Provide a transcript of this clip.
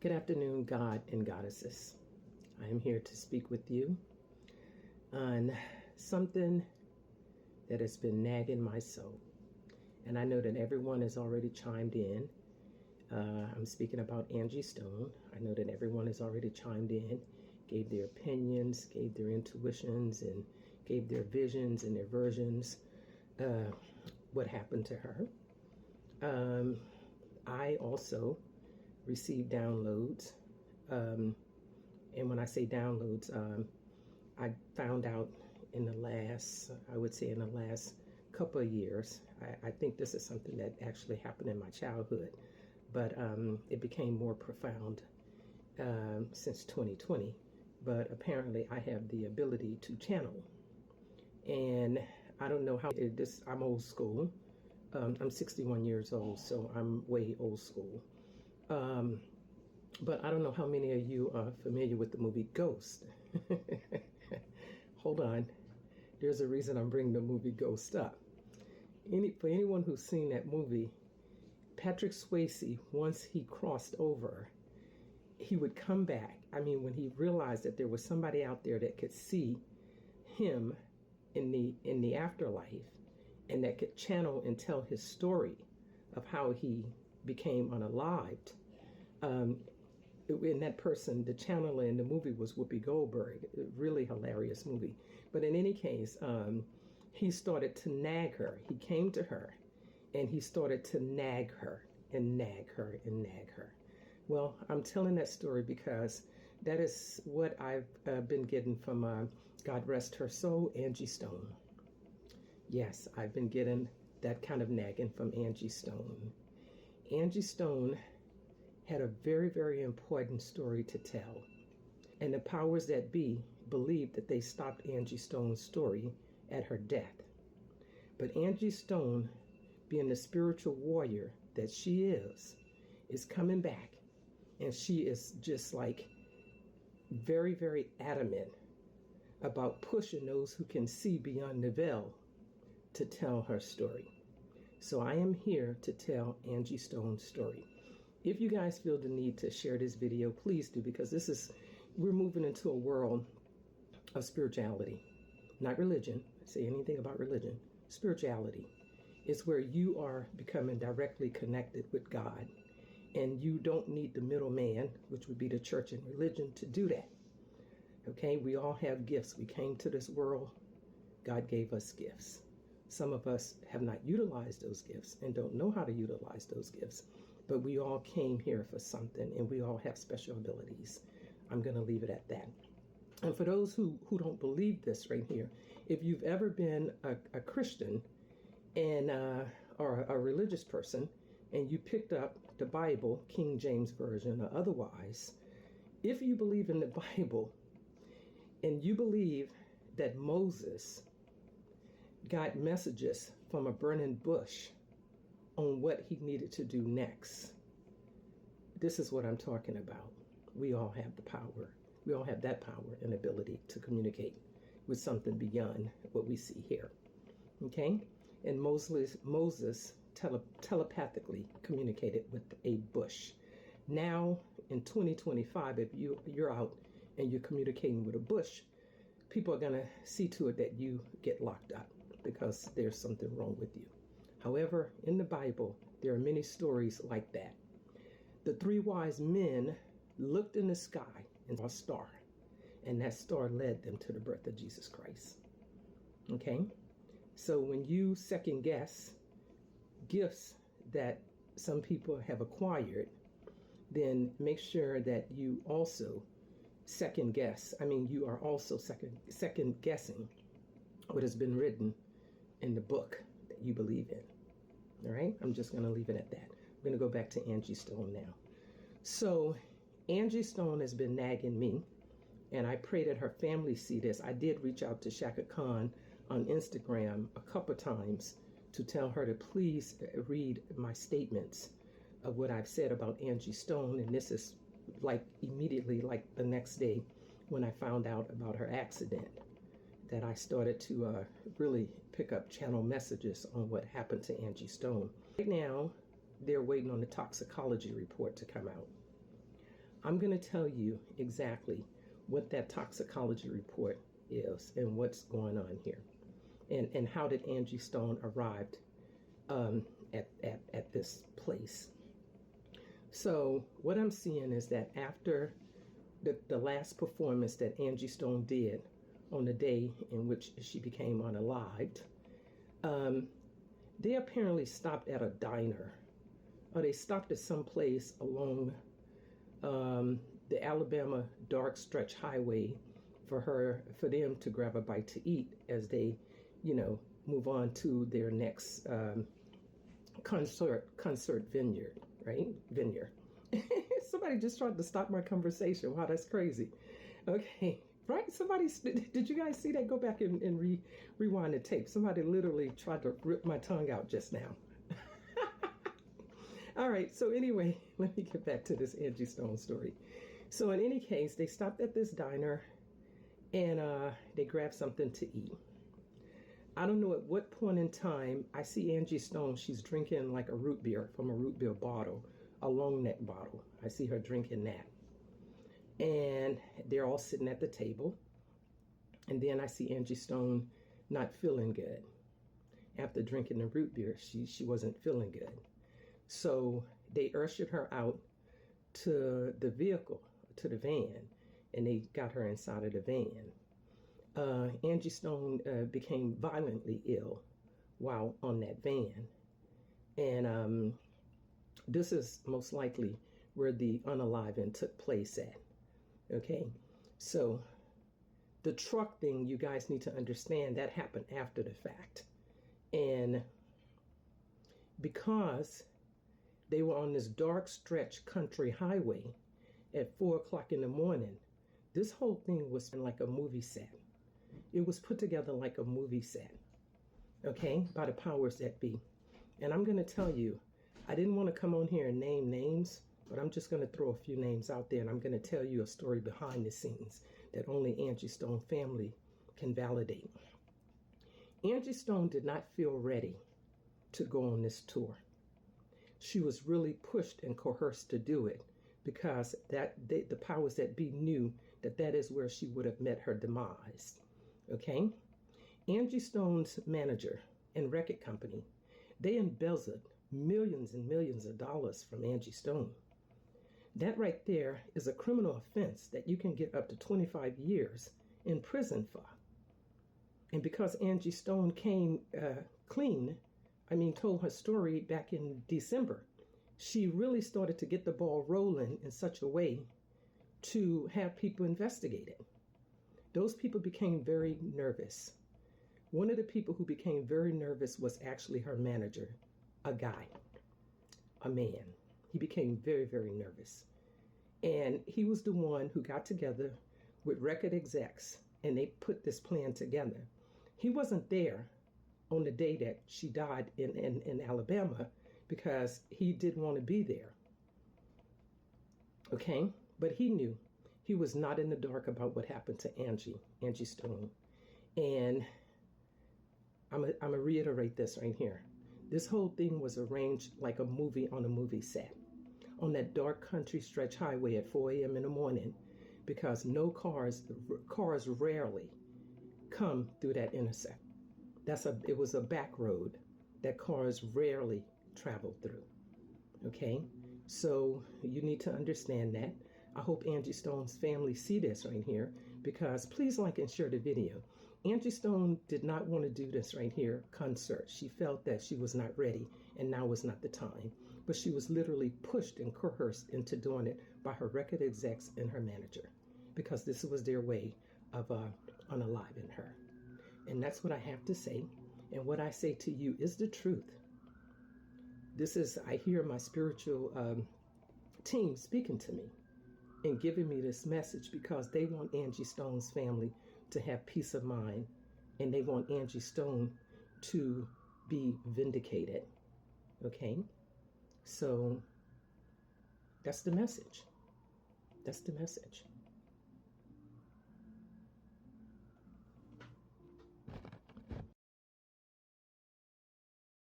Good afternoon, God and Goddesses. I am here to speak with you on something that has been nagging my soul. And I know that everyone has already chimed in. I'm speaking about Angie Stone. I know that everyone has already chimed in, gave their opinions, gave their intuitions, and gave their visions and their versions, what happened to her. I also received downloads. And when I say downloads, I found out in the last couple of years. I think this is something that actually happened in my childhood, but it became more profound since 2020. But apparently I have the ability to channel. And I don't know how I'm old school. I'm 61 years old, so I'm way old school. But I don't know how many of you are familiar with the movie Ghost. Hold on. There's a reason I'm bringing the movie Ghost up. For anyone who's seen that movie, Patrick Swayze, once he crossed over, he would come back. I mean, when he realized that there was somebody out there that could see him in the afterlife and that could channel and tell his story of how he became unalived. And that person, the channeler in the movie was Whoopi Goldberg. A really hilarious movie. But in any case, he started to nag her. He came to her and he started to nag her and nag her and nag her. Well, I'm telling that story because that is what I've been getting from, God rest her soul, Angie Stone. Yes, I've been getting that kind of nagging from Angie Stone. Angie Stone had a very, very important story to tell. And the powers that be believed that they stopped Angie Stone's story at her death. But Angie Stone, being the spiritual warrior that she is coming back. And she is just like very, very adamant about pushing those who can see beyond the veil to tell her story. So I am here to tell Angie Stone's story. If you guys feel the need to share this video, please do, because we're moving into a world of spirituality, not religion. Say anything about religion. Spirituality is where you are becoming directly connected with God, and you don't need the middleman, which would be the church and religion, to do that. Okay, we all have gifts. We came to this world. God gave us gifts. Some of us have not utilized those gifts and don't know how to utilize those gifts. But we all came here for something, and we all have special abilities. I'm going to leave it at that. And for those who don't believe this right here, if you've ever been a Christian and or a religious person, and you picked up the Bible, King James Version or otherwise, if you believe in the Bible and you believe that Moses got messages from a burning bush on what he needed to do next, this is what I'm talking about. We all have the power. We all have that power and ability to communicate with something beyond what we see here. Okay? And Moses telepathically communicated with a bush. Now, in 2025, if you're out and you're communicating with a bush, people are going to see to it that you get locked up because there's something wrong with you. However, in the Bible, there are many stories like that. The three wise men looked in the sky and saw a star, and that star led them to the birth of Jesus Christ. Okay? So when you second guess gifts that some people have acquired, then make sure that you also second guess. I mean, you are also second guessing what has been written in the book that you believe in. All right? I'm just going to leave it at that. I'm going to go back to Angie Stone now. So Angie Stone has been nagging me, and I pray that her family see this. I did reach out to Shaka Khan on Instagram a couple times to tell her to please read my statements of what I've said about Angie Stone. And this is like immediately, like the next day when I found out about her accident, that I started to really pick up channel messages on what happened to Angie Stone. Right now, they're waiting on the toxicology report to come out. I'm going to tell you exactly what that toxicology report is and what's going on here, and how did Angie Stone arrived at this place. So what I'm seeing is that after the last performance that Angie Stone did on the day in which she became unalived, they apparently stopped at a diner, or they stopped at some place along the Alabama dark stretch highway for them to grab a bite to eat as they, move on to their next concert vineyard, right? Vineyard. Somebody just tried to stop my conversation. Wow, that's crazy. Okay, right? Did you guys see that? Go back and rewind the tape. Somebody literally tried to rip my tongue out just now. All right, so anyway, let me get back to this Angie Stone story. So in any case, they stopped at this diner and they grabbed something to eat. I don't know at what point in time I see Angie Stone. She's drinking like a root beer from a root beer bottle, a long neck bottle. I see her drinking that. And they're all sitting at the table. And then I see Angie Stone not feeling good. After drinking the root beer, she wasn't feeling good. So they ushered her out to the vehicle, to the van, and they got her inside of the van. Angie Stone became violently ill while on that van. And this is most likely where the unaliving took place at. Okay, so the truck thing, you guys need to understand that happened after the fact. And because they were on this dark stretch country highway at 4:00 in the morning, this whole thing was like a movie set. It was put together like a movie set, okay, by the powers that be. And I'm going to tell you, I didn't want to come on here and name names, but I'm just going to throw a few names out there, and I'm going to tell you a story behind the scenes that only Angie Stone family can validate. Angie Stone did not feel ready to go on this tour. She was really pushed and coerced to do it because the powers that be knew that is where she would have met her demise. Okay? Angie Stone's manager and record company, they embezzled millions and millions of dollars from Angie Stone. That right there is a criminal offense that you can get up to 25 years in prison for. And because Angie Stone came clean, told her story back in December, she really started to get the ball rolling in such a way to have people investigate it. Those people became very nervous. One of the people who became very nervous was actually her manager, a guy, a man. He became very, very nervous. And he was the one who got together with record execs and they put this plan together. He wasn't there on the day that she died in Alabama because he didn't want to be there. Okay? But he knew. He was not in the dark about what happened to Angie Stone. And I'm going to reiterate this right here. This whole thing was arranged like a movie on a movie set on that dark country stretch highway at 4 a.m. in the morning because cars rarely come through that intersection. It was a back road that cars rarely travel through. Okay? So you need to understand that. I hope Angie Stone's family see this right here because please like and share the video. Angie Stone did not want to do this right here concert. She felt that she was not ready and now was not the time. But she was literally pushed and coerced into doing it by her record execs and her manager because this was their way of unaliving her. And that's what I have to say. And what I say to you is the truth. I hear my spiritual team speaking to me and giving me this message because they want Angie Stone's family to have peace of mind and they want Angie Stone to be vindicated. Okay? So that's the message. That's the message.